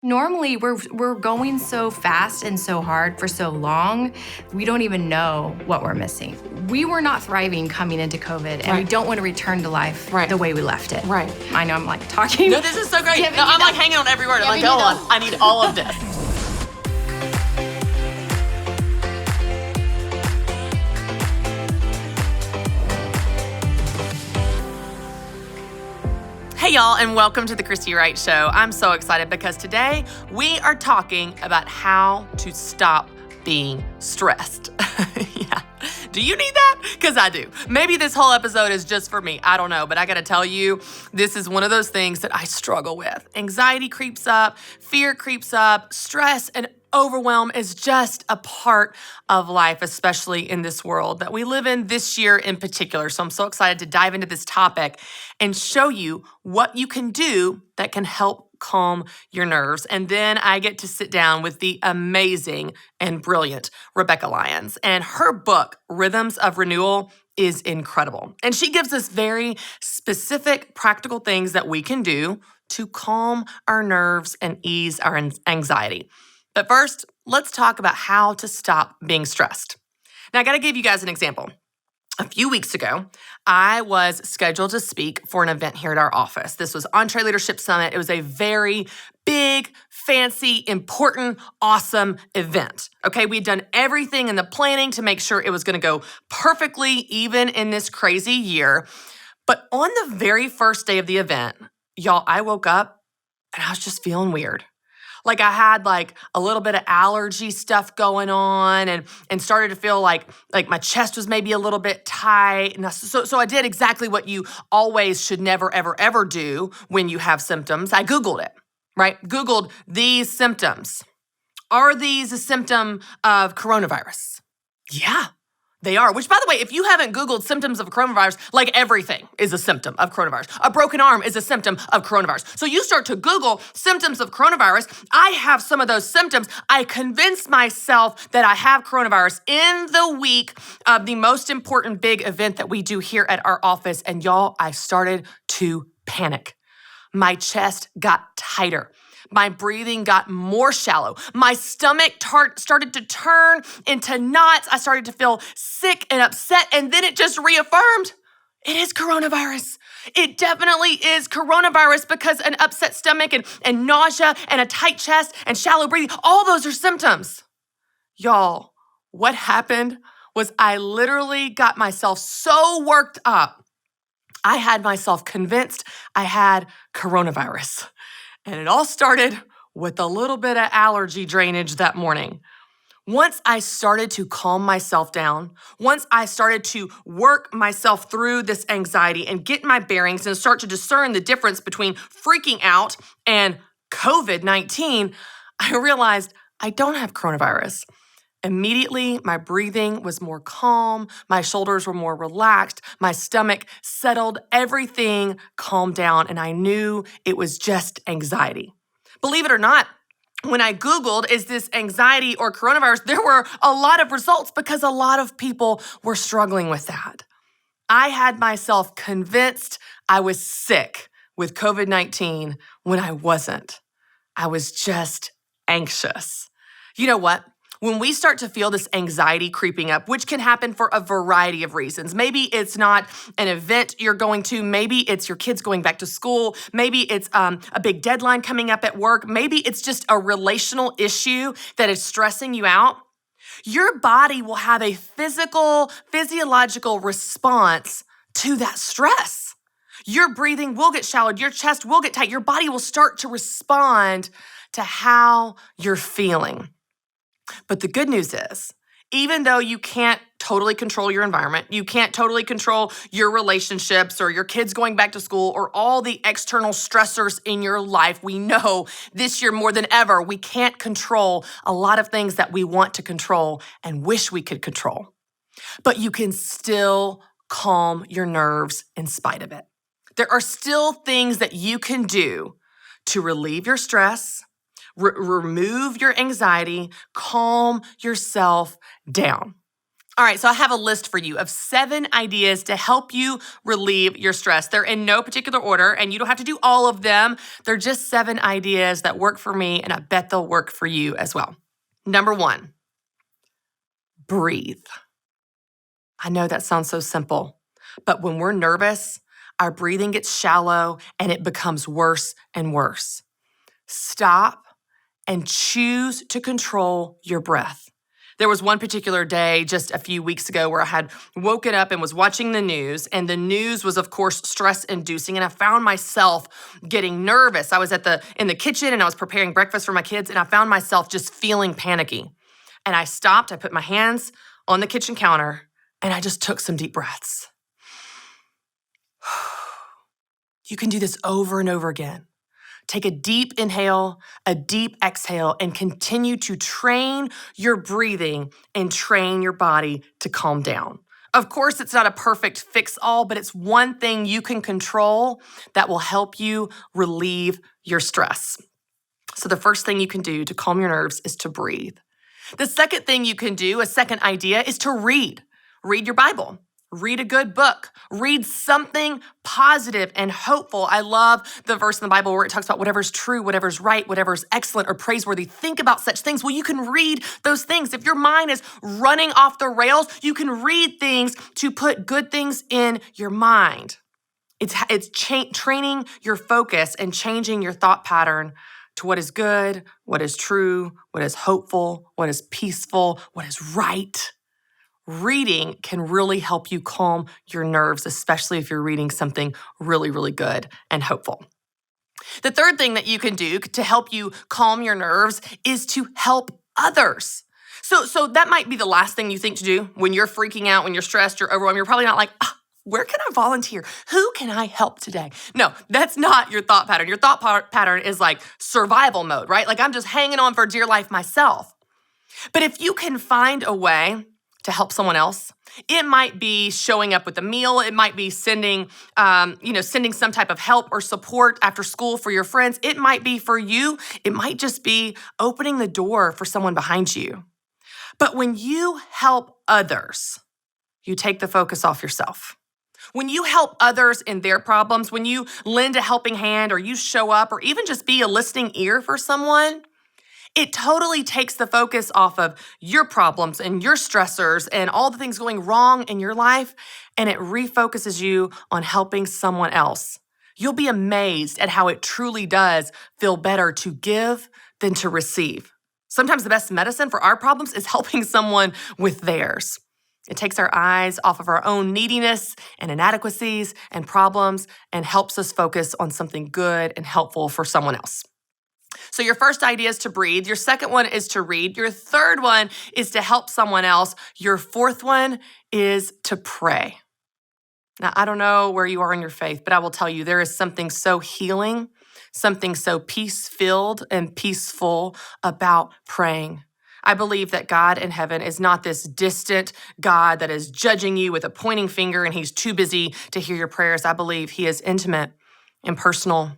Normally, we're going so fast and so hard for so long, we don't even know what we're missing. We were not thriving coming into COVID, and we don't want to return to life the way we left it. Right. I know I'm like talking. No, this is so great. No, I'm like hanging on every word. I'm like, go on. I need all of this. Hey y'all, and welcome to the Christy Wright Show. I'm so excited because today we are talking about how to stop being stressed. Yeah. Do you need that? Because I do. Maybe this whole episode is just for me. I don't know, but I gotta tell you, this is one of those things that I struggle with. Anxiety creeps up, fear creeps up, stress and overwhelm is just a part of life, especially in this world that we live in this year in particular. So I'm so excited to dive into this topic and show you what you can do that can help calm your nerves. And then I get to sit down with the amazing and brilliant Rebekah Lyons. And her book, Rhythms of Renewal, is incredible. And she gives us very specific, practical things that we can do to calm our nerves and ease our anxiety. But first, let's talk about how to stop being stressed. Now, I got to give you guys an example. A few weeks ago, I was scheduled to speak for an event here at our office. This was Entree Leadership Summit. It was a very big, fancy, important, awesome event. Okay, we'd done everything in the planning to make sure it was going to go perfectly, even in this crazy year. But on the very first day of the event, y'all, I woke up and I was just feeling weird. Like I had like a little bit of allergy stuff going on and started to feel like my chest was maybe a little bit tight. And so I did exactly what you always should never, ever, ever do when you have symptoms. I Googled it, right? Googled these symptoms. Are these a symptom of coronavirus? Yeah. They are, which by the way, if you haven't Googled symptoms of coronavirus, like everything is a symptom of coronavirus. A broken arm is a symptom of coronavirus. So you start to Google symptoms of coronavirus. I have some of those symptoms. I convinced myself that I have coronavirus in the week of the most important big event that we do here at our office. And y'all, I started to panic. My chest got tighter. My breathing got more shallow. My stomach started to turn into knots. I started to feel sick and upset. And then it just reaffirmed, it is coronavirus. It definitely is coronavirus because an upset stomach and nausea and a tight chest and shallow breathing, all those are symptoms. Y'all, what happened was I literally got myself so worked up. I had myself convinced I had coronavirus. And it all started with a little bit of allergy drainage that morning. Once I started to calm myself down, once I started to work myself through this anxiety and get my bearings and start to discern the difference between freaking out and COVID-19, I realized I don't have coronavirus. Immediately, my breathing was more calm, my shoulders were more relaxed, my stomach settled, everything calmed down, and I knew it was just anxiety. Believe it or not, when I Googled, is this anxiety or coronavirus, there were a lot of results because a lot of people were struggling with that. I had myself convinced I was sick with COVID-19 when I wasn't. I was just anxious. You know what? When we start to feel this anxiety creeping up, which can happen for a variety of reasons. Maybe it's not an event you're going to. Maybe it's your kids going back to school. Maybe it's a big deadline coming up at work. Maybe it's just a relational issue that is stressing you out. Your body will have a physiological response to that stress. Your breathing will get shallowed. Your chest will get tight. Your body will start to respond to how you're feeling. But the good news is, even though you can't totally control your environment, you can't totally control your relationships or your kids going back to school or all the external stressors in your life, we know this year more than ever, we can't control a lot of things that we want to control and wish we could control. But you can still calm your nerves in spite of it. There are still things that you can do to relieve your stress, remove your anxiety, calm yourself down. All right, so I have a list for you of 7 ideas to help you relieve your stress. They're in no particular order, and you don't have to do all of them. They're just 7 ideas that work for me, and I bet they'll work for you as well. Number 1, breathe. I know that sounds so simple, but when we're nervous, our breathing gets shallow and it becomes worse and worse. Stop and choose to control your breath. There was one particular day just a few weeks ago where I had woken up and was watching the news, and the news was, of course, stress-inducing, and I found myself getting nervous. I was in the kitchen, and I was preparing breakfast for my kids, and I found myself just feeling panicky. And I stopped, I put my hands on the kitchen counter, and I just took some deep breaths. You can do this over and over again. Take a deep inhale, a deep exhale, and continue to train your breathing and train your body to calm down. Of course, it's not a perfect fix-all, but it's one thing you can control that will help you relieve your stress. So the first thing you can do to calm your nerves is to breathe. The second thing you can do, a second idea, is to read. Read your Bible. Read a good book. Read something positive and hopeful. I love the verse in the Bible where it talks about whatever's true, whatever's right, whatever's excellent or praiseworthy. Think about such things. Well, you can read those things. If your mind is running off the rails, you can read things to put good things in your mind. It's training your focus and changing your thought pattern to what is good, what is true, what is hopeful, what is peaceful, what is right. Reading can really help you calm your nerves, especially if you're reading something really, really good and hopeful. The third thing that you can do to help you calm your nerves is to help others. So that might be the last thing you think to do when you're freaking out, when you're stressed, you're overwhelmed. You're probably not like, where can I volunteer? Who can I help today? No, that's not your thought pattern. Your thought pattern is like survival mode, right? Like I'm just hanging on for dear life myself. But if you can find a way to help someone else, it might be showing up with a meal. It might be sending some type of help or support after school for your friends. It might be for you. It might just be opening the door for someone behind you. But when you help others, you take the focus off yourself. When you help others in their problems, when you lend a helping hand or you show up or even just be a listening ear for someone, it totally takes the focus off of your problems and your stressors and all the things going wrong in your life, and it refocuses you on helping someone else. You'll be amazed at how it truly does feel better to give than to receive. Sometimes the best medicine for our problems is helping someone with theirs. It takes our eyes off of our own neediness and inadequacies and problems and helps us focus on something good and helpful for someone else. So your first idea is to breathe. Your second one is to read. Your third one is to help someone else. Your fourth one is to pray. Now, I don't know where you are in your faith, but I will tell you there is something so healing, something so peace-filled and peaceful about praying. I believe that God in heaven is not this distant God that is judging you with a pointing finger and he's too busy to hear your prayers. I believe he is intimate and personal,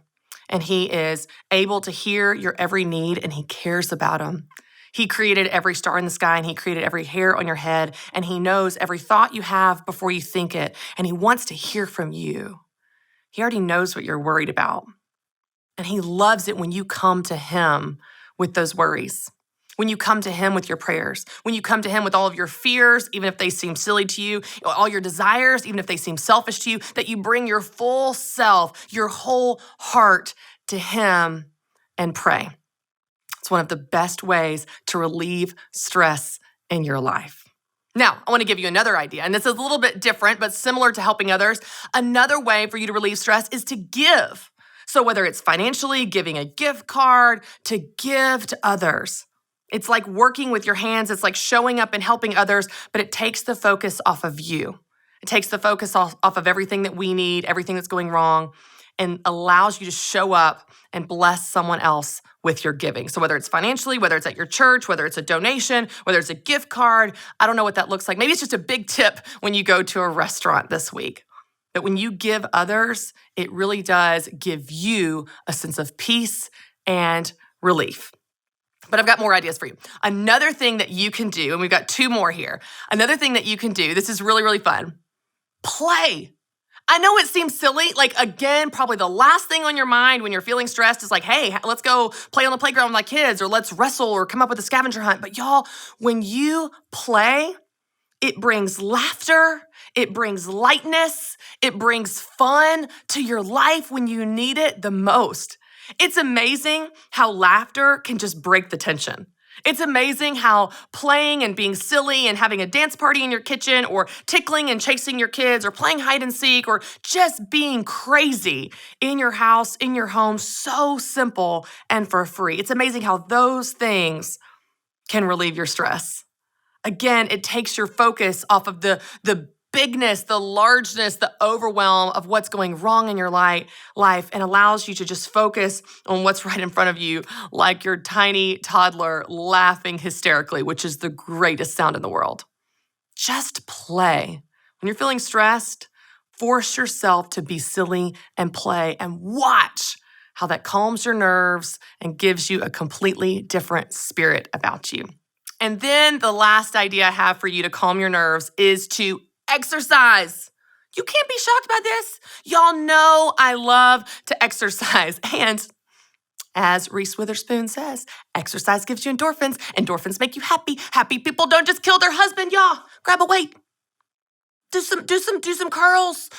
and he is able to hear your every need, and he cares about them. He created every star in the sky, and he created every hair on your head, and he knows every thought you have before you think it, and he wants to hear from you. He already knows what you're worried about, and he loves it when you come to him with those worries, when you come to him with your prayers, when you come to him with all of your fears, even if they seem silly to you, all your desires, even if they seem selfish to you, that you bring your full self, your whole heart to him and pray. It's one of the best ways to relieve stress in your life. Now, I want to give you another idea, and this is a little bit different, but similar to helping others. Another way for you to relieve stress is to give. So whether it's financially, giving a gift card, to give to others. It's like working with your hands. It's like showing up and helping others, but it takes the focus off of you. It takes the focus off of everything that we need, everything that's going wrong, and allows you to show up and bless someone else with your giving. So whether it's financially, whether it's at your church, whether it's a donation, whether it's a gift card, I don't know what that looks like. Maybe it's just a big tip when you go to a restaurant this week. But when you give others, it really does give you a sense of peace and relief. But I've got more ideas for you. Another thing that you can do, and we've got 2 more here. Another thing that you can do, this is really, really fun. Play. I know it seems silly. Like, again, probably the last thing on your mind when you're feeling stressed is like, hey, let's go play on the playground with my kids, or let's wrestle or come up with a scavenger hunt. But y'all, when you play, it brings laughter, it brings lightness, it brings fun to your life when you need it the most. It's amazing how laughter can just break the tension. It's amazing how playing and being silly and having a dance party in your kitchen, or tickling and chasing your kids, or playing hide and seek, or just being crazy in your house, in your home, so simple and for free. It's amazing how those things can relieve your stress. Again, it takes your focus off of the bigness, the largeness, the overwhelm of what's going wrong in your life, and allows you to just focus on what's right in front of you, like your tiny toddler laughing hysterically, which is the greatest sound in the world. Just play. When you're feeling stressed, force yourself to be silly and play, and watch how that calms your nerves and gives you a completely different spirit about you. And then the last idea I have for you to calm your nerves is to exercise. You can't be shocked by this. Y'all know I love to exercise. And as Reese Witherspoon says, exercise gives you endorphins. Endorphins make you happy. Happy people don't just kill their husband, y'all. Grab a weight. Do some curls.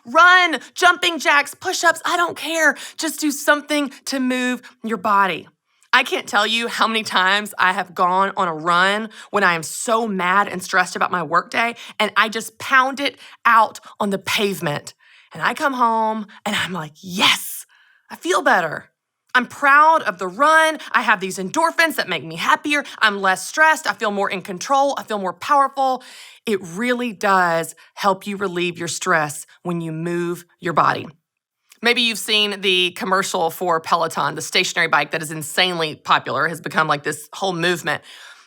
Run, jumping jacks, push-ups. I don't care. Just do something to move your body. I can't tell you how many times I have gone on a run when I am so mad and stressed about my workday, and I just pound it out on the pavement. And I come home and I'm like, yes, I feel better. I'm proud of the run. I have these endorphins that make me happier. I'm less stressed. I feel more in control. I feel more powerful. It really does help you relieve your stress when you move your body. Maybe you've seen the commercial for Peloton, the stationary bike that is insanely popular, has become like this whole movement.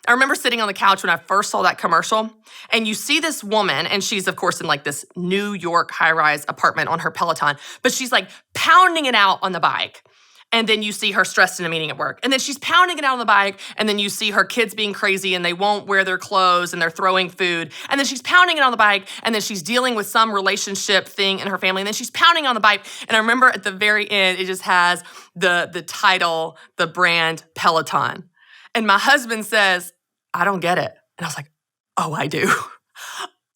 I remember sitting on the couch when I first saw that commercial, and you see this woman, and she's, of course, in like this New York high-rise apartment on her Peloton, but she's like pounding it out on the bike. And then you see her stressed in a meeting at work. And then she's pounding it out on the bike. And then you see her kids being crazy and they won't wear their clothes and they're throwing food. And then she's pounding it on the bike. And then she's dealing with some relationship thing in her family. And then she's pounding on the bike. And I remember at the very end, it just has the title, the brand Peloton. And my husband says, I don't get it. And I was like, oh, I do.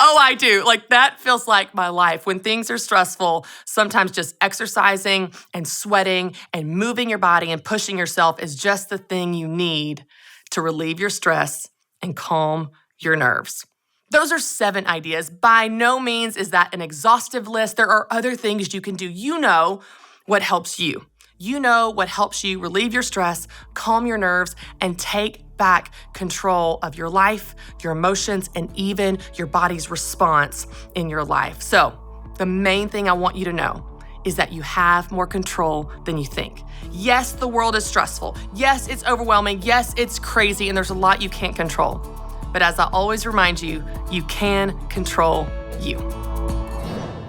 Oh, I do. Like, that feels like my life. When things are stressful, sometimes just exercising and sweating and moving your body and pushing yourself is just the thing you need to relieve your stress and calm your nerves. Those are 7 ideas. By no means is that an exhaustive list. There are other things you can do. You know what helps you. You know what helps you relieve your stress, calm your nerves, and take back control of your life, your emotions, and even your body's response in your life. So the main thing I want you to know is that you have more control than you think. Yes, the world is stressful. Yes, it's overwhelming. Yes, it's crazy, and there's a lot you can't control. But as I always remind you, you can control you.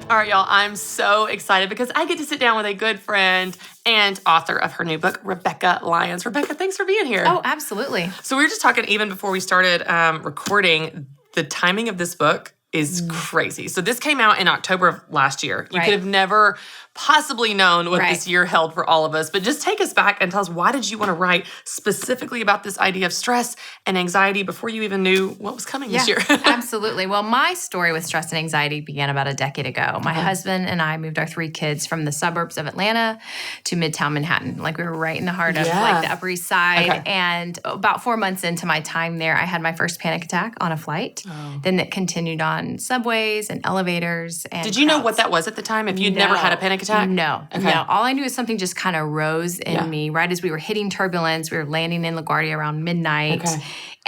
All right, y'all, I'm so excited because I get to sit down with a good friend and author of her new book, Rebekah Lyons. Rebekah, thanks for being here. Oh, absolutely. So we were just talking even before we started recording, the timing of this book is crazy. So this came out in October of last year. You could have never possibly known what this year held for all of us. But just take us back and tell us, why did you want to write specifically about this idea of stress and anxiety before you even knew what was coming this year? Absolutely. Well, my story with stress and anxiety began about a decade ago. My husband and I moved our 3 kids from the suburbs of Atlanta to Midtown Manhattan. Like, we were right in the heart of like the Upper East Side. And about 4 months into my time there, I had my first panic attack on a flight. Then it continued on subways and elevators. And did you know what that was at the time? If you'd never had a panic attack? No. All I knew is something just kind of rose in me right as we were hitting turbulence. We were landing in LaGuardia around midnight.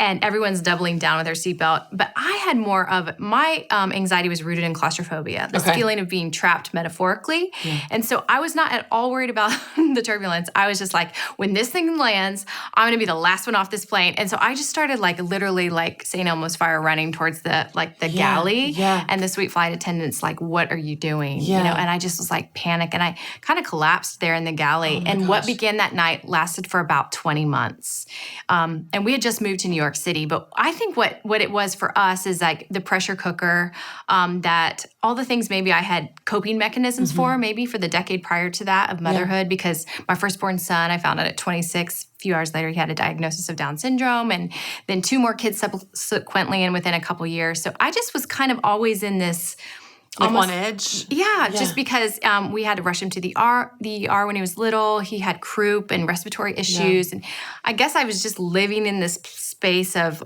and everyone's doubling down with their seatbelt. But I had more of my anxiety was rooted in claustrophobia, this feeling of being trapped metaphorically. And so I was not at all worried about the turbulence. I was just like, when this thing lands, I'm going to be the last one off this plane. And so I just started like literally like St. Elmo's fire running towards the galley. And the sweet flight attendant's like, what are you doing? You know, and I just was like panic. And I kind of collapsed there in the galley. And what began that night lasted for about 20 months. And we had just moved to New York City. But I think what it was for us is like the pressure cooker, that all the things maybe I had coping mechanisms for, maybe for the decade prior to that of motherhood, because my firstborn son, I found out at 26, a few hours later, he had a diagnosis of Down syndrome, and then 2 more kids subsequently and within a couple years. So I just was kind of always in this on edge? Yeah, just because we had to rush him to the ER when he was little. He had croup and respiratory issues. And I guess I was just living in this space of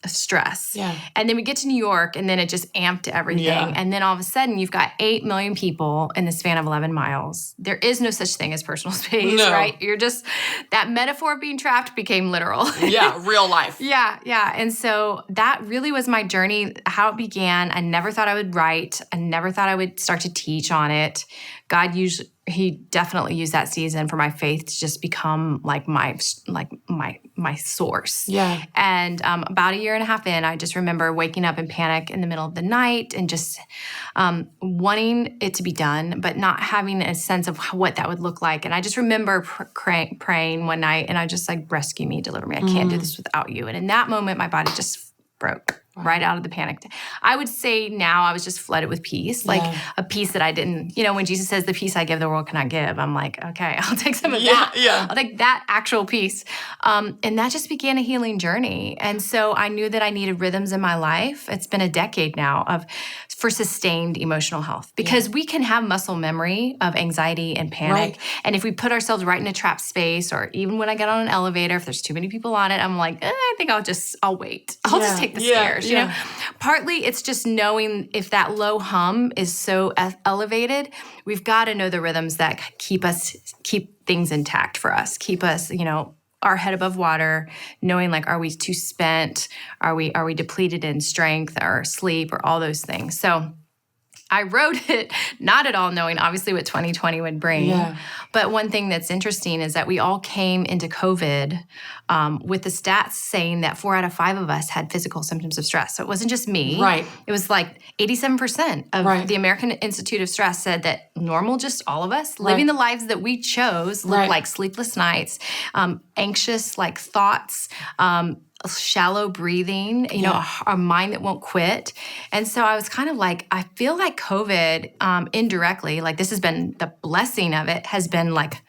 stress. And then we get to New York, and then it just amped everything. And then all of a sudden, you've got 8 million people in the span of 11 miles. There is no such thing as personal space, right? You're just, that metaphor of being trapped became literal. Real life. And so that really was my journey, how it began. I never thought I would write. I never thought I would start to teach on it. God He definitely used that season for my faith to just become like my source. And about a year and a half in, I just remember waking up in panic in the middle of the night and just wanting it to be done, but not having a sense of what that would look like. And I just remember praying one night, and I just like, rescue me, deliver me. I can't do this without you. And in that moment, my body just broke. Right out of the panic. I would say now I was just flooded with peace, like a peace that I didn't, when Jesus says the peace I give, the world cannot give, I'm like, okay, I'll take some of that. I'll take that actual peace. And that just began a healing journey. And so I knew that I needed rhythms in my life. It's been a decade now for sustained emotional health, because we can have muscle memory of anxiety and panic. And if we put ourselves right in a trapped space, or even when I get on an elevator, if there's too many people on it, I'm like, I think I'll wait. I'll just take the stairs. Partly it's just knowing if that low hum is so elevated, we've got to know the rhythms that keep things intact for us, keep us, our head above water, knowing like, are we too spent? Are we depleted in strength or sleep or all those things? So I wrote it not at all knowing obviously what 2020 would bring. But one thing that's interesting is that we all came into COVID with the stats saying that 4 out of 5 of us had physical symptoms of stress. So it wasn't just me. It was like 87% of the American Institute of Stress said that normal, just all of us, living the lives that we chose, look like sleepless nights, anxious like thoughts, shallow breathing, a mind that won't quit. And so I was kind of like, I feel like COVID indirectly, like this has been the blessing of it, has been like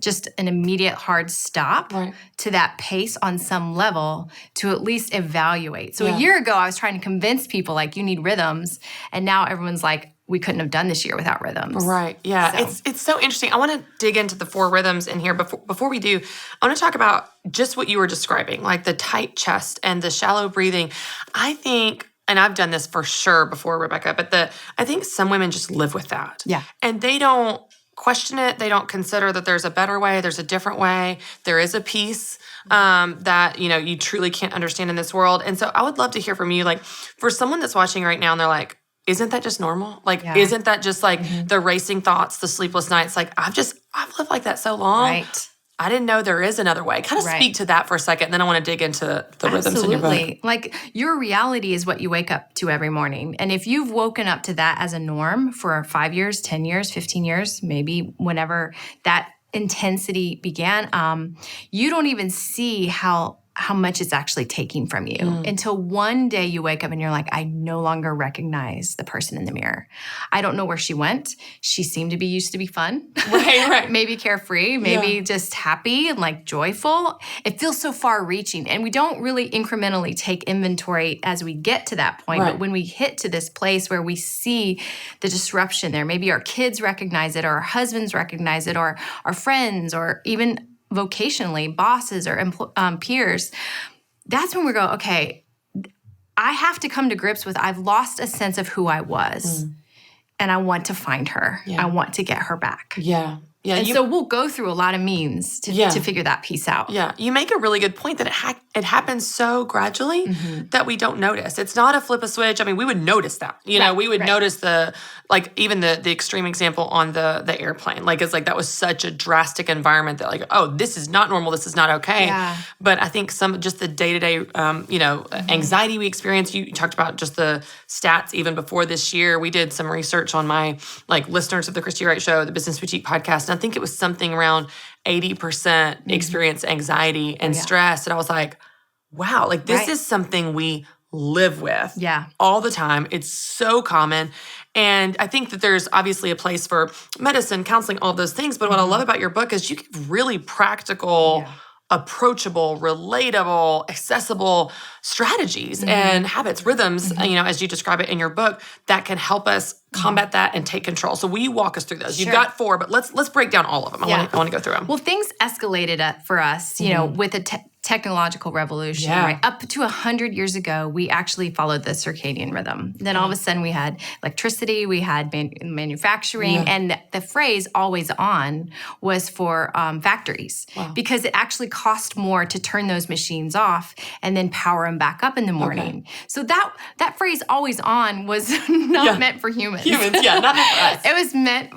just an immediate hard stop to that pace on some level to at least evaluate. So a year ago, I was trying to convince people like, you need rhythms. And now everyone's like, we couldn't have done this year without rhythms. It's so interesting. I want to dig into the 4 rhythms in here. Before we do, I want to talk about just what you were describing, like the tight chest and the shallow breathing. I think, and I've done this for sure before, Rebekah, but I think some women just live with that. And they don't question it. They don't consider that there's a better way, there's a different way. There is a peace that, you truly can't understand in this world. And so I would love to hear from you, like for someone that's watching right now and they're like, isn't that just normal? Like, isn't that just like the racing thoughts, the sleepless nights? Like, I've lived like that so long. I didn't know there is another way. Kind of speak to that for a second, and then I want to dig into the rhythms in your book. Like, your reality is what you wake up to every morning. And if you've woken up to that as a norm for 5 years, 10 years, 15 years, maybe whenever that intensity began, you don't even see how much it's actually taking from you until one day you wake up and you're like, I no longer recognize the person in the mirror. I don't know where she went. She seemed to be used to be fun. Maybe carefree, maybe just happy and like joyful. It feels so far reaching. And we don't really incrementally take inventory as we get to that point. But when we hit to this place where we see the disruption there, maybe our kids recognize it, or our husbands recognize it, or our friends, or even vocationally, bosses or peers, that's when we go, okay, I have to come to grips with, I've lost a sense of who I was, and I want to find her. I want to get her back. Yeah. And so we'll go through a lot of means to figure that piece out. Yeah. You make a really good point that it happens so gradually that we don't notice. It's not a flip a switch. I mean, we would notice that. You know, we would notice even the extreme example on the airplane. Like, it's like that was such a drastic environment that like, oh, this is not normal. This is not okay. Yeah. But I think just the day-to-day, anxiety we experience. You talked about just the stats even before this year. We did some research on my listeners of the Christy Wright Show, the Business Boutique podcast. And I think it was something around 80% experience anxiety and stress. And I was like, wow, this is something we live with all the time. It's so common. And I think that there's obviously a place for medicine, counseling, all of those things. But what I love about your book is you give really practical, approachable, relatable, accessible strategies and habits, rhythms, as you describe it in your book, that can help us combat that and take control. So will you walk us through those? Sure. You've got 4, but let's break down all of them. I want to go through them. Well, things escalated for us, with the technological revolution, right? Up to 100 years ago, we actually followed the circadian rhythm. Then all of a sudden we had electricity, we had manufacturing, and the phrase always on was for factories because it actually cost more to turn those machines off and then power them back up in the morning. Okay. So that phrase always on was not meant for humans. Not meant for us. It was meant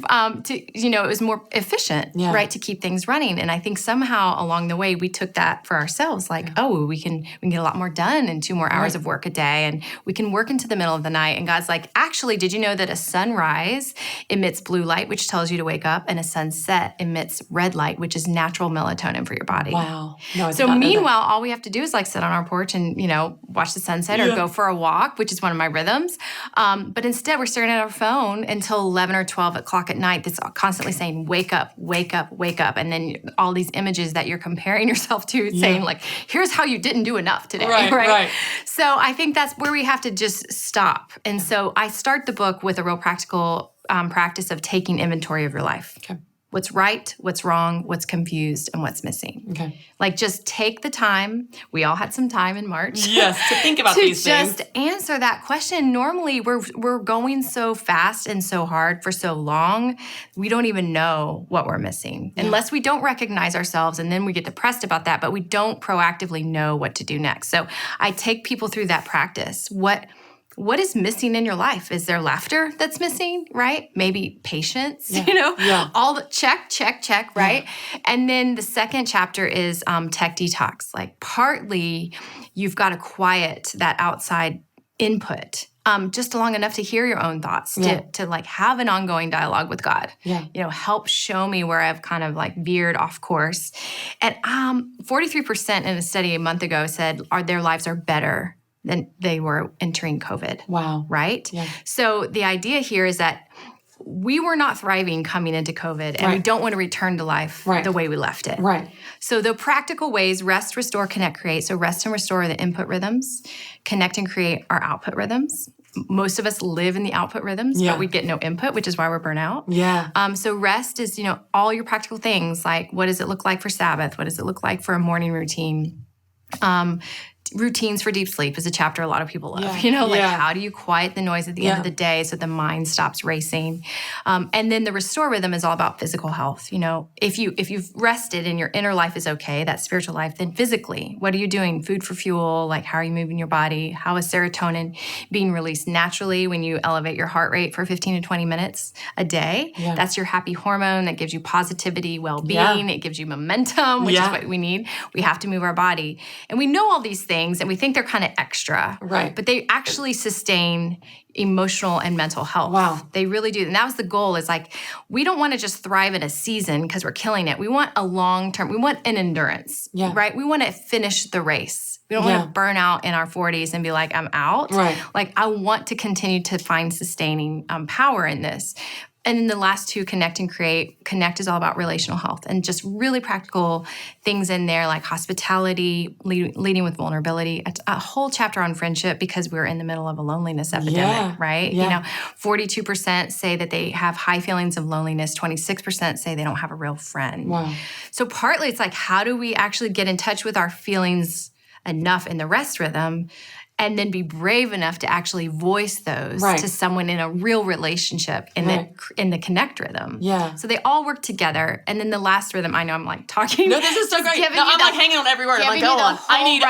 to, it was more efficient, right, to keep things running. And I think somehow along the way we took that for ourselves, we can get a lot more done in 2 more hours of work a day, and we can work into the middle of the night. And God's like, actually, did you know that a sunrise emits blue light, which tells you to wake up, and a sunset emits red light, which is natural melatonin for your body? Wow. No, so meanwhile, all we have to do is sit on our porch and, watch the sunset or go for a walk, which is one of my rhythms. But instead, we're staring at our phone until 11 or 12 o'clock at night that's constantly saying, wake up, wake up, wake up. And then all these images that you're comparing yourself to saying, here's how you didn't do enough today, right? So I think that's where we have to just stop. And so I start the book with a real practical practice of taking inventory of your life. Okay. What's right, what's wrong, what's confused, and what's missing. Okay. Just take the time. We all had some time in March. Yes, to think about these things. To just answer that question. Normally, we're going so fast and so hard for so long, we don't even know what we're missing. Yeah. Unless we don't recognize ourselves, and then we get depressed about that, but we don't proactively know what to do next. So I take people through that practice. What is missing in your life? Is there laughter that's missing, right? Maybe patience, all the check, right? Yeah. And then the second chapter is tech detox. Partly you've got to quiet that outside input just long enough to hear your own thoughts, to have an ongoing dialogue with God. Yeah. Help show me where I've kind of veered off course. And 43% in a study a month ago said their lives are better than they were entering COVID. Wow. Right? Yeah. So the idea here is that we were not thriving coming into COVID, and we don't want to return to life the way we left it. Right. So the practical ways: rest, restore, connect, create. So rest and restore are the input rhythms. Connect and create are output rhythms. Most of us live in the output rhythms, but we get no input, which is why we're burnt out. Yeah. So rest is, all your practical things, what does it look like for Sabbath? What does it look like for a morning routine? Routines for deep sleep is a chapter a lot of people love. How do you quiet the noise at the end of the day so the mind stops racing? And then the restore rhythm is all about physical health. If you've rested and your inner life is okay, that spiritual life, then physically, what are you doing? Food for fuel, how are you moving your body? How is serotonin being released naturally when you elevate your heart rate for 15 to 20 minutes a day? Yeah. That's your happy hormone that gives you positivity, well-being. It gives you momentum, which is what we need. We have to move our body. And we know all these things, and we think they're kind of extra. Right. But they actually sustain emotional and mental health. Wow. They really do. And that was the goal, is we don't want to just thrive in a season because we're killing it. We want a long-term, we want an endurance, right? We want to finish the race. We don't want to burn out in our 40s and be like, I'm out. Right. I want to continue to find sustaining power in this. And then the last two, connect and create. Connect is all about relational health and just really practical things in there, like hospitality, leading with vulnerability, a whole chapter on friendship, because we're in the middle of a loneliness epidemic, right? Yeah. 42% say that they have high feelings of loneliness. 26% say they don't have a real friend. Wow. So partly it's how do we actually get in touch with our feelings enough in the rest rhythm? and then be brave enough to actually voice those to someone in a real relationship in the connect rhythm. Yeah. So they all work together. And then the last rhythm, I know I'm like talking. No, this is so great. No, I'm like hanging on every word. I'm like, go on. I need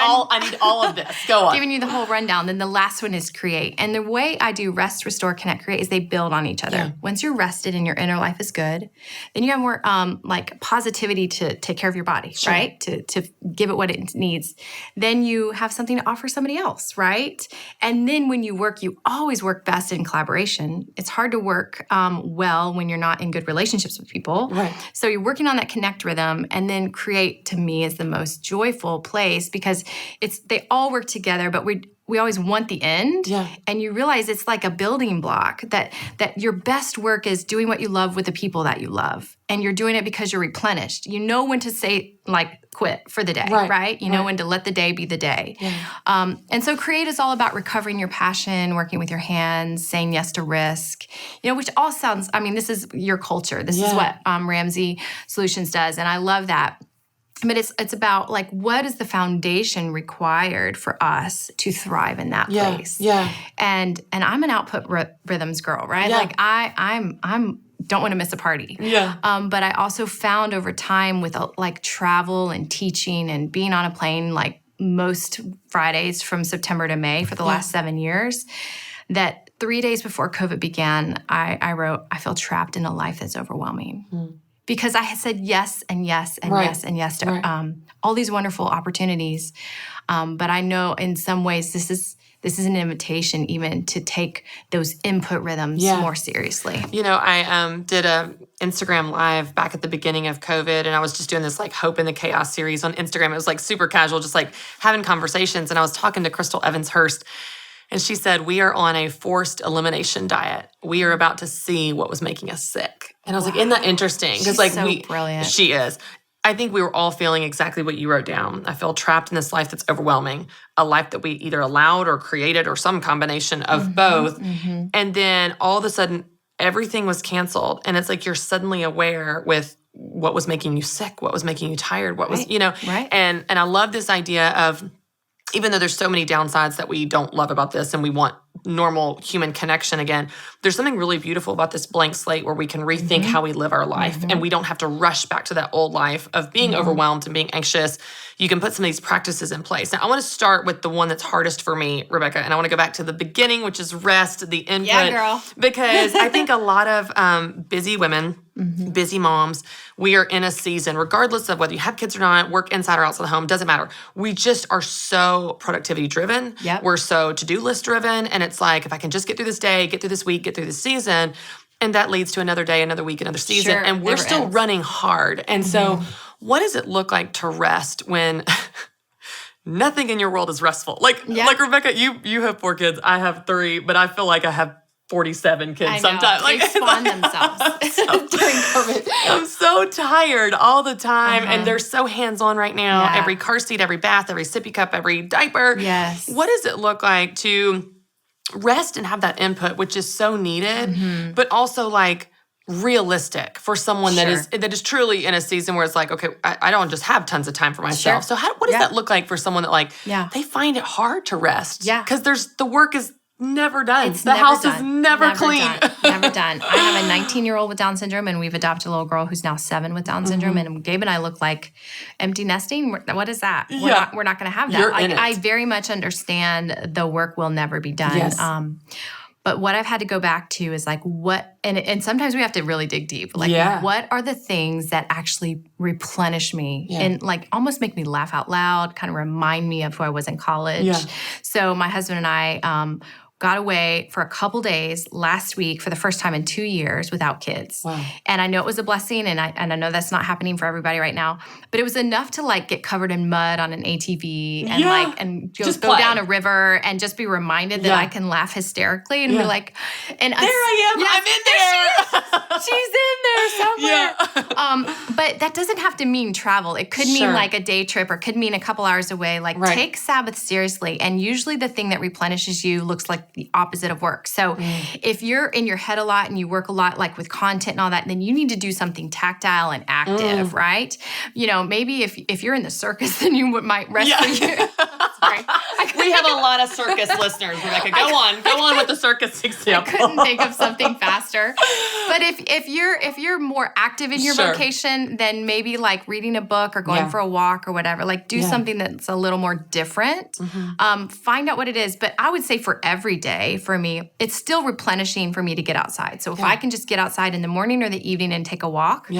all of this. Go on. Giving you the whole rundown. Then the last one is create. And the way I do rest, restore, connect, create is they build on each other. Yeah. Once you're rested and your inner life is good, then you have more like positivity to take care of your body, right? To give it what it needs. Then you have something to offer somebody else, right? And then when you work, you always work best in collaboration. It's hard to work well when you're not in good relationships with people. Right. So you're working on that connect rhythm, and then create, to me, is the most joyful place because they all work together, but we always want the end. Yeah. And you realize it's like a building block that your best work is doing what you love with the people that you love. And you're doing it because you're replenished. You know when to say, like, quit for the day, right? You know when to let the day be the day. Yeah. And so create is all about recovering your passion, working with your hands, saying yes to risk, which all sounds, this is your culture. This is what Ramsey Solutions does. And I love that. But it's about, like, what is the foundation required for us to thrive in that place? Yeah. And I'm an output rhythms girl, right? Yeah. Like I'm don't want to miss a party. Yeah. But I also found over time with like travel and teaching and being on a plane like most Fridays from September to May for the last 7 years, that 3 days before COVID began, I wrote, I feel trapped in a life that's overwhelming. Mm. Because I had said yes and yes and yes and yes to all these wonderful opportunities. But I know in some ways this is an invitation even to take those input rhythms more seriously. I did a Instagram live back at the beginning of COVID, and I was just doing this like Hope in the Chaos series on Instagram. It was like super casual, just like having conversations. And I was talking to Crystal Evans-Hurst, and she said, we are on a forced elimination diet. We are about to see what was making us sick. And I was like, isn't that interesting? Because brilliant. She is. I think we were all feeling exactly what you wrote down. I feel trapped in this life that's overwhelming, a life that we either allowed or created or some combination of both. Mm-hmm. And then all of a sudden, everything was canceled. And it's like you're suddenly aware with what was making you sick, what was making you tired, what was, Right. And I love this idea of, even though there's so many downsides that we don't love about this and we want normal human connection again, there's something really beautiful about this blank slate where we can rethink how we live our life, and we don't have to rush back to that old life of being overwhelmed and being anxious. You can put some of these practices in place. Now, I want to start with the one that's hardest for me, Rebekah, and I want to go back to the beginning, which is rest, the input. Yeah, girl. Because I think a lot of busy women, busy moms, we are in a season, regardless of whether you have kids or not, work inside or outside the home, doesn't matter. We just are so productivity driven. Yep. We're so to-do list driven. And it's like, if I can just get through this day, get through this week, get through this season, and that leads to another day, another week, another season. Sure, and we're still running hard. And so what does it look like to rest when nothing in your world is restful? Like Rebekah, you have 4 kids. I have 3, but I feel like I have 47 kids sometimes. They spawn themselves during COVID. I'm so tired all the time, and they're so hands-on right now. Yeah. Every car seat, every bath, every sippy cup, every diaper. Yes. What does it look like to rest and have that input, which is so needed, but also like realistic for someone that is truly in a season where it's like, okay, I don't just have tons of time for myself. So what does that look like for someone that they find it hard to rest? Yeah. Because the work is never done. The house is never clean. Never done. I have a 19-year-old with Down syndrome, and we've adopted a little girl who's now 7 with Down syndrome. And Gabe and I look like empty nesting. What is that? Yeah. We're not going to have that. You're in it. I very much understand the work will never be done. Yes. But what I've had to go back to is like what, and sometimes we have to really dig deep. Like what are the things that actually replenish me and like almost make me laugh out loud, kind of remind me of who I was in college. Yeah. So my husband and I got away for a couple days last week for the first time in 2 years without kids. Wow. And I know it was a blessing, and I know that's not happening for everybody right now, but it was enough to like get covered in mud on an ATV and just go down a river and just be reminded that I can laugh hysterically and be like, and there I am, I'm in there. She's in there somewhere. But that doesn't have to mean travel. It could mean like a day trip, or could mean a couple hours away. Like take Sabbath seriously. And usually the thing that replenishes you looks like the opposite of work. So if you're in your head a lot and you work a lot like with content and all that, then you need to do something tactile and active, right? Maybe if you're in the circus, then you might rest for you. Sorry. We have a lot of circus listeners, Rebekah. Go on with the circus example. I couldn't think of something faster. But if you're more active in your vocation, then maybe like reading a book or going for a walk or whatever, like do something that's a little more different. Find out what it is. But I would say for every day, for me, it's still replenishing for me to get outside. So if I can just get outside in the morning or the evening and take a walk,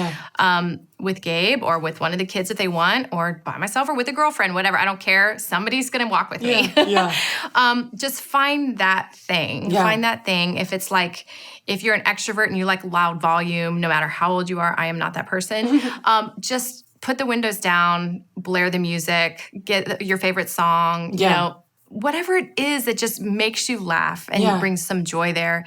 with Gabe or with one of the kids if they want, or by myself or with a girlfriend, whatever, I don't care. Somebody's going to walk with me. Just find that thing. Find that thing. If it's like, if you're an extrovert and you like loud volume, no matter how old you are, I am not that person. Just put the windows down, blare the music, get your favorite song, you know, whatever it is that just makes you laugh and brings some joy there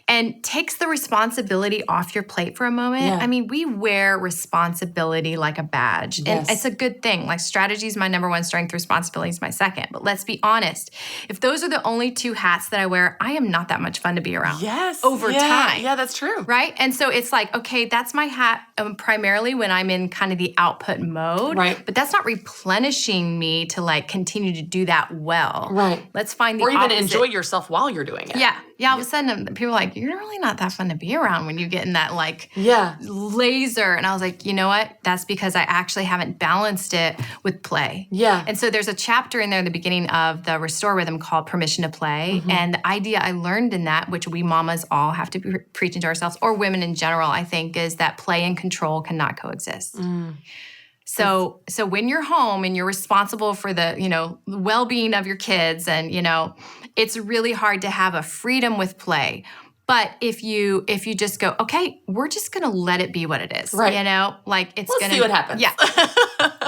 and takes the responsibility off your plate for a moment. I mean, we wear responsibility like a badge, and it's a good thing. Like strategy is my number one strength, responsibility is my second. But let's be honest. If those are the only two hats that I wear, I am not that much fun to be around over time. Yeah, that's true. Right? And so it's like, okay, that's my hat primarily when I'm in kind of the output mode. Right. But that's not replenishing me to like continue to do that well. Right. Let's find the or even opposite. enjoy yourself while you're doing it. Yeah. All of a sudden, people are like, you're really not that fun to be around when you get in that like laser. And I was like, you know what? That's because I actually haven't balanced it with play. Yeah. And so there's a chapter in there in the beginning of the Restore Rhythm called Permission to Play. And the idea I learned in that, which we mamas all have to be preaching to ourselves, or women in general, I think, is that play and control cannot coexist. So when you're home and you're responsible for the, you know, well-being of your kids and, you know, it's really hard to have a freedom with play. But if you just go, okay, we're just going to let it be what it is. Right. You know, like it's going to see what happens. Yeah.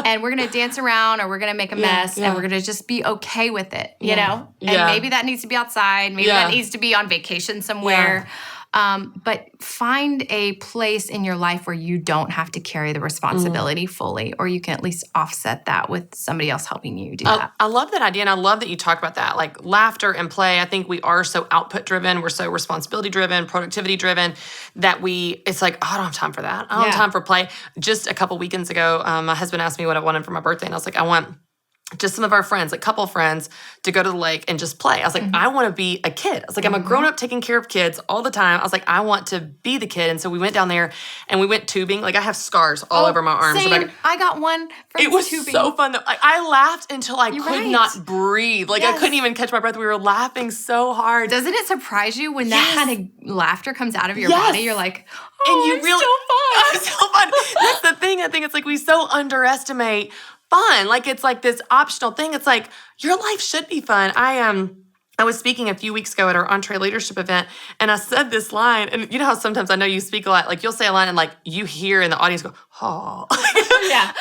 And we're going to dance around or we're going to make a mess and we're going to just be okay with it, you know? And maybe that needs to be outside. Maybe that needs to be on vacation somewhere. But find a place in your life where you don't have to carry the responsibility fully, or you can at least offset that with somebody else helping you do that. I love that idea, and I love that you talk about that. Like laughter and play, I think we are so output-driven, we're so responsibility-driven, productivity-driven, that it's like, oh, I don't have time for that. I don't have time for play. Just a couple weekends ago, my husband asked me what I wanted for my birthday, and I was like, I want just some of our friends, like couple friends, to go to the lake and just play. I was like, I want to be a kid. I was like, I'm a grown-up taking care of kids all the time. I was like, I want to be the kid. And so we went down there and we went tubing. Like I have scars all over my arms. Same. I got one from It was tubing. so fun though. Like, I laughed until I could not breathe. Like I couldn't even catch my breath. We were laughing so hard. Doesn't it surprise you when that kind of laughter comes out of your body? You're like, and you it's so fun. That's the thing. I think it's like we so underestimate fun. Like it's like this optional thing. It's like your life should be fun. I was speaking a few weeks ago at our Entree Leadership event, and I said this line, and you know how sometimes I know you speak a lot, like you'll say a line and like you hear in the audience go, oh.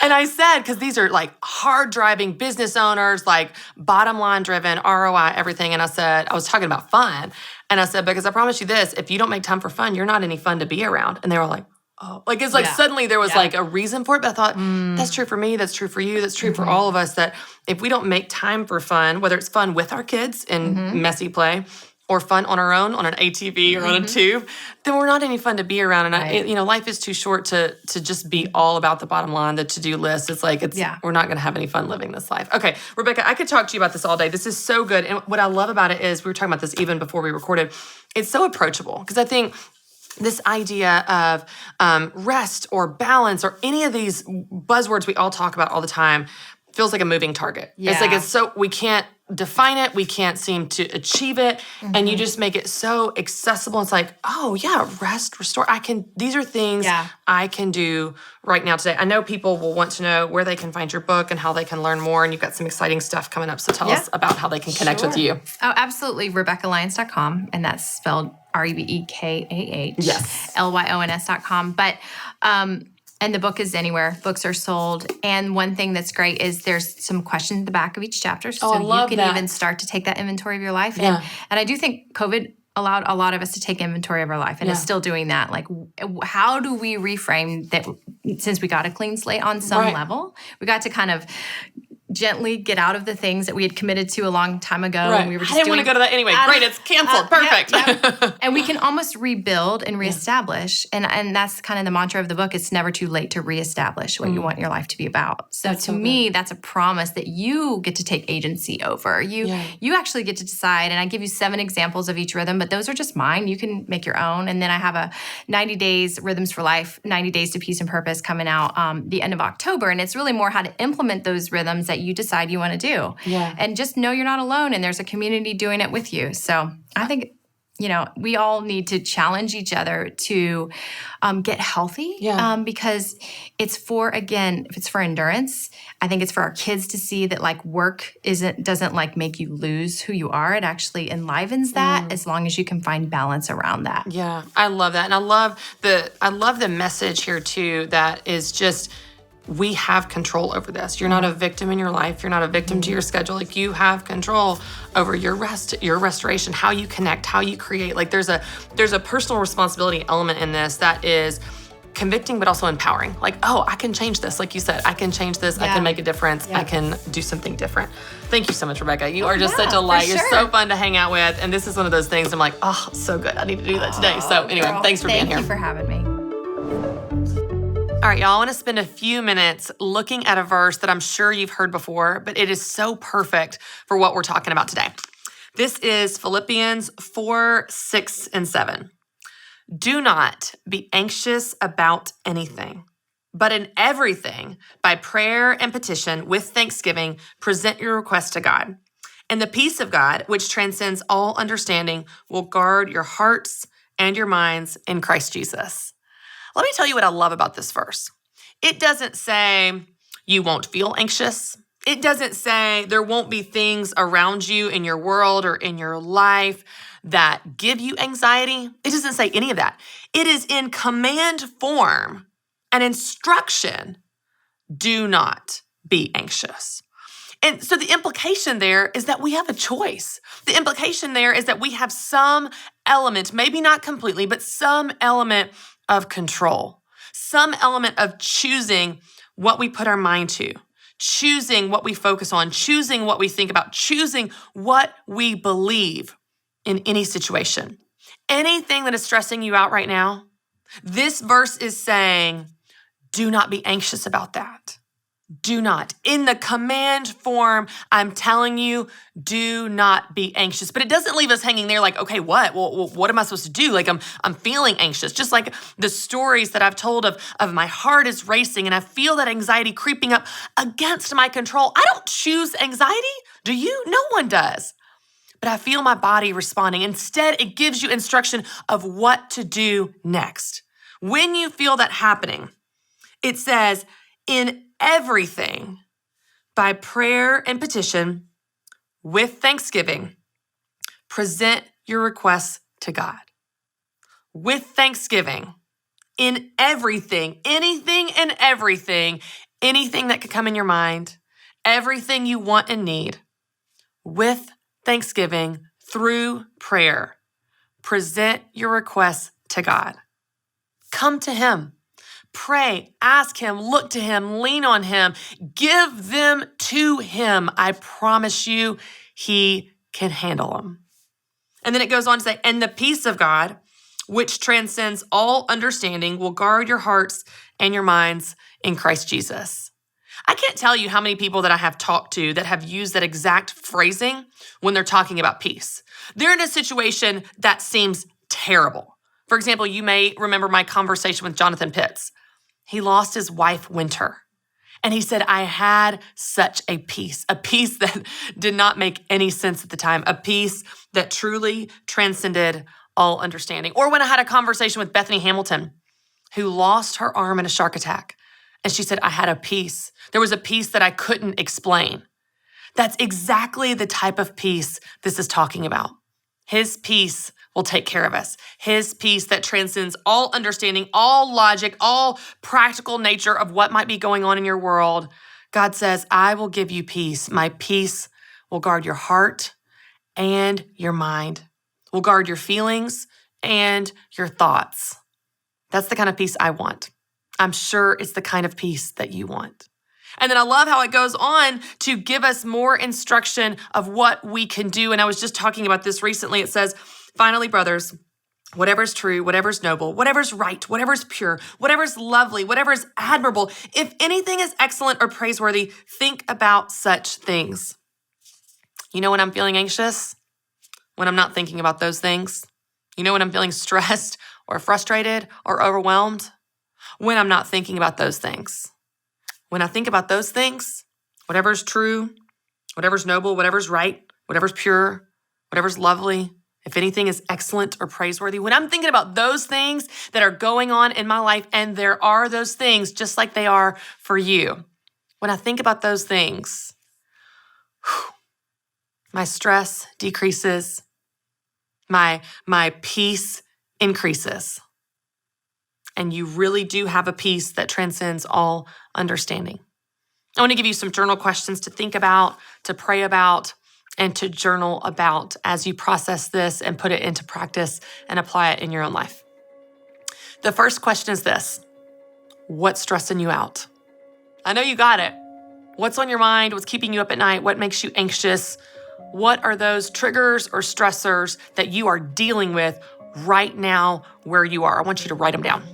And I said, because these are like hard driving business owners, like bottom line driven, ROI, everything. And I said, I was talking about fun. And I said, because I promise you this, if you don't make time for fun, you're not any fun to be around. And they were like, oh, like it's like suddenly there was like a reason for it. But I thought, that's true for me, that's true for you, that's true for all of us, that if we don't make time for fun, whether it's fun with our kids in messy play or fun on our own on an ATV or on a tube, then we're not any fun to be around. And life is too short to just be all about the bottom line, the to-do list. It's like we're not going to have any fun living this life. Okay, Rebekah, I could talk to you about this all day. This is so good. And what I love about it is, we were talking about this even before we recorded, it's so approachable, because I think this idea of rest or balance or any of these buzzwords we all talk about all the time feels like a moving target. It's like we can't define it, we can't seem to achieve it, and you just make it so accessible. It's like, oh yeah, rest, restore. These are things I can do right now today. I know people will want to know where they can find your book and how they can learn more, and you've got some exciting stuff coming up. So tell us about how they can connect with you. Oh, absolutely. RebekahLyons.com, and that's spelled REBEKAH. Yes. LYONS.com. But, and the book is anywhere books are sold. And one thing that's great is there's some questions at the back of each chapter. So you can even start to take that inventory of your life. And I do think COVID allowed a lot of us to take inventory of our life, and is still doing that. Like, how do we reframe that? Since we got a clean slate on some level, we got to kind of gently get out of the things that we had committed to a long time ago. Right. And we were just I didn't want to go to that anyway. Great, it's canceled. Perfect. Yep. And we can almost rebuild and reestablish. And that's kind of the mantra of the book. It's never too late to reestablish what you want your life to be about. So to me, that's a promise that you get to take agency over. You actually get to decide. And I give you 7 examples of each rhythm, but those are just mine. You can make your own. And then I have a 90 days Rhythms for Life, 90 Days to Peace and Purpose coming out the end of October. And it's really more how to implement those rhythms that you decide you want to do. Yeah. And just know you're not alone and there's a community doing it with you. So I think, we all need to challenge each other to get healthy because it's for endurance. I think it's for our kids to see that like work doesn't like make you lose who you are. It actually enlivens that as long as you can find balance around that. Yeah, I love that. And I love the message here too, that is just, we have control over this. You're not a victim in your life. You're not a victim to your schedule. Like, you have control over your restoration, how you connect, how you create. Like, there's a personal responsibility element in this that is convicting, but also empowering. Like, oh, I can change this. Like you said, I can change this. I can make a difference. I can do something different. Thank you so much, Rebekah. You are just such a light. You're so fun to hang out with. And this is one of those things I'm like, oh, so good. I need to do that today. So anyway, thanks for being here. Thank you for having me. All right, y'all, I want to spend a few minutes looking at a verse that I'm sure you've heard before, but it is so perfect for what we're talking about today. This is Philippians 4, 6, and 7. Do not be anxious about anything, but in everything, by prayer and petition, with thanksgiving, present your requests to God. And the peace of God, which transcends all understanding, will guard your hearts and your minds in Christ Jesus. Let me tell you what I love about this verse. It doesn't say you won't feel anxious. It doesn't say there won't be things around you in your world or in your life that give you anxiety. It doesn't say any of that. It is in command form, an instruction. Do not be anxious. And so the implication there is that we have a choice. The implication there is that we have some element, maybe not completely, but some element of control, some element of choosing what we put our mind to, choosing what we focus on, choosing what we think about, choosing what we believe in any situation. Anything that is stressing you out right now, this verse is saying, do not be anxious about that. Do not. In the command form, I'm telling you, do not be anxious. But it doesn't leave us hanging there like, okay, what? Well, what am I supposed to do? Like, I'm feeling anxious. Just like the stories that I've told of my heart is racing and I feel that anxiety creeping up against my control. I don't choose anxiety. Do you? No one does. But I feel my body responding. Instead, it gives you instruction of what to do next. When you feel that happening, it says, in everything, by prayer and petition, with thanksgiving, present your requests to God. With thanksgiving, in everything, anything and everything, anything that could come in your mind, everything you want and need, with thanksgiving, through prayer, present your requests to God. Come to Him. Pray, ask Him, look to Him, lean on Him, give them to Him. I promise you, He can handle them. And then it goes on to say, and the peace of God, which transcends all understanding, will guard your hearts and your minds in Christ Jesus. I can't tell you how many people that I have talked to that have used that exact phrasing when they're talking about peace. They're in a situation that seems terrible. For example, you may remember my conversation with Jonathan Pitts. He lost his wife, Winter. And he said, I had such a peace that did not make any sense at the time, a peace that truly transcended all understanding. Or when I had a conversation with Bethany Hamilton, who lost her arm in a shark attack. And she said, I had a peace. There was a peace that I couldn't explain. That's exactly the type of peace this is talking about. His peace will take care of us. His peace that transcends all understanding, all logic, all practical nature of what might be going on in your world. God says, I will give you peace. My peace will guard your heart and your mind, will guard your feelings and your thoughts. That's the kind of peace I want. I'm sure it's the kind of peace that you want. And then I love how it goes on to give us more instruction of what we can do. And I was just talking about this recently. It says, finally, brothers, whatever's true, whatever's noble, whatever's right, whatever's pure, whatever's lovely, whatever's admirable, if anything is excellent or praiseworthy, think about such things. You know when I'm feeling anxious? When I'm not thinking about those things. You know when I'm feeling stressed or frustrated or overwhelmed? When I'm not thinking about those things. When I think about those things, whatever's true, whatever's noble, whatever's right, whatever's pure, whatever's lovely, if anything is excellent or praiseworthy, when I'm thinking about those things that are going on in my life, and there are those things just like they are for you, when I think about those things, my stress decreases, my peace increases. And you really do have a peace that transcends all understanding. I want to give you some journal questions to think about, to pray about, and to journal about as you process this and put it into practice and apply it in your own life. The first question is this: what's stressing you out? I know you got it. What's on your mind? What's keeping you up at night? What makes you anxious? What are those triggers or stressors that you are dealing with right now where you are? I want you to write them down.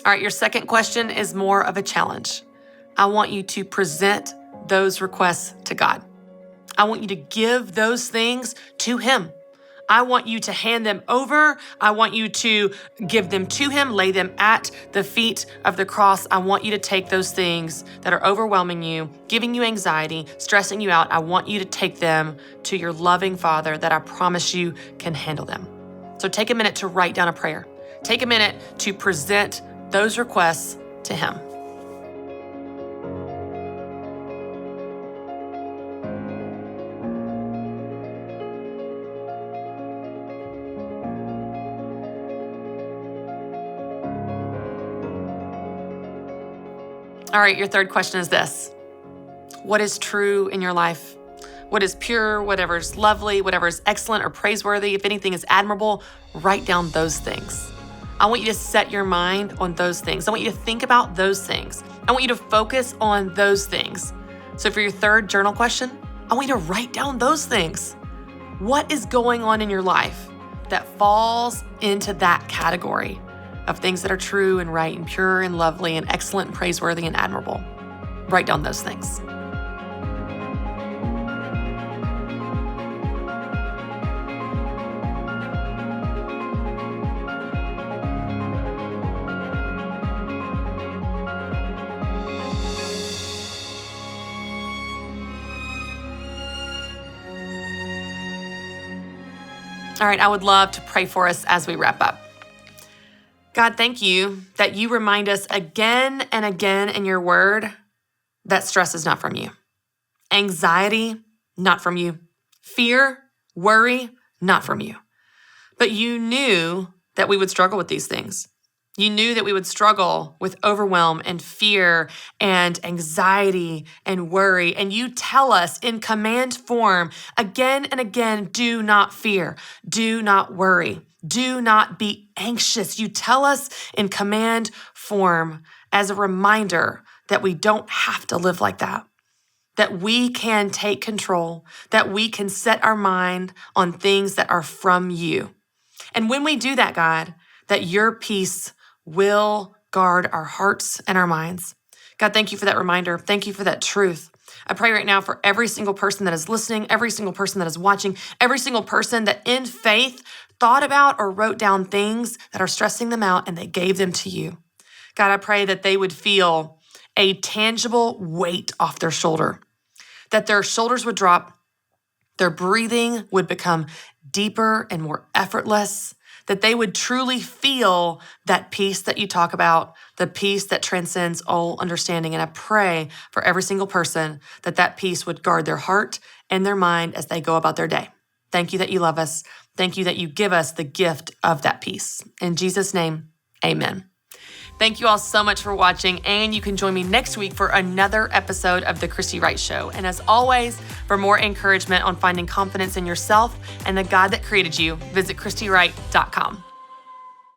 All right, your second question is more of a challenge. I want you to present those requests to God. I want you to give those things to Him. I want you to hand them over. I want you to give them to Him, lay them at the feet of the cross. I want you to take those things that are overwhelming you, giving you anxiety, stressing you out. I want you to take them to your loving Father that I promise you can handle them. So take a minute to write down a prayer. Take a minute to present those requests to Him. All right, your third question is this: what is true in your life? What is pure, whatever is lovely, whatever is excellent or praiseworthy, if anything is admirable, write down those things. I want you to set your mind on those things. I want you to think about those things. I want you to focus on those things. So for your third journal question, I want you to write down those things. What is going on in your life that falls into that category of things that are true and right and pure and lovely and excellent and praiseworthy and admirable? Write down those things. All right, I would love to pray for us as we wrap up. God, thank you that you remind us again and again in your word that stress is not from you. Anxiety, not from you. Fear, worry, not from you. But you knew that we would struggle with these things. You knew that we would struggle with overwhelm and fear and anxiety and worry. And you tell us in command form again and again, do not fear, do not worry, do not be anxious. You tell us in command form as a reminder that we don't have to live like that we can take control, that we can set our mind on things that are from you. And when we do that, God, that your peace will guard our hearts and our minds. God, thank you for that reminder. Thank you for that truth. I pray right now for every single person that is listening, every single person that is watching, every single person that in faith thought about or wrote down things that are stressing them out and they gave them to you. God, I pray that they would feel a tangible weight off their shoulder, that their shoulders would drop, their breathing would become deeper and more effortless, that they would truly feel that peace that you talk about, the peace that transcends all understanding. And I pray for every single person that that peace would guard their heart and their mind as they go about their day. Thank you that you love us. Thank you that you give us the gift of that peace. In Jesus' name, amen. Thank you all so much for watching, and you can join me next week for another episode of The Christy Wright Show. And as always, for more encouragement on finding confidence in yourself and the God that created you, visit ChristyWright.com.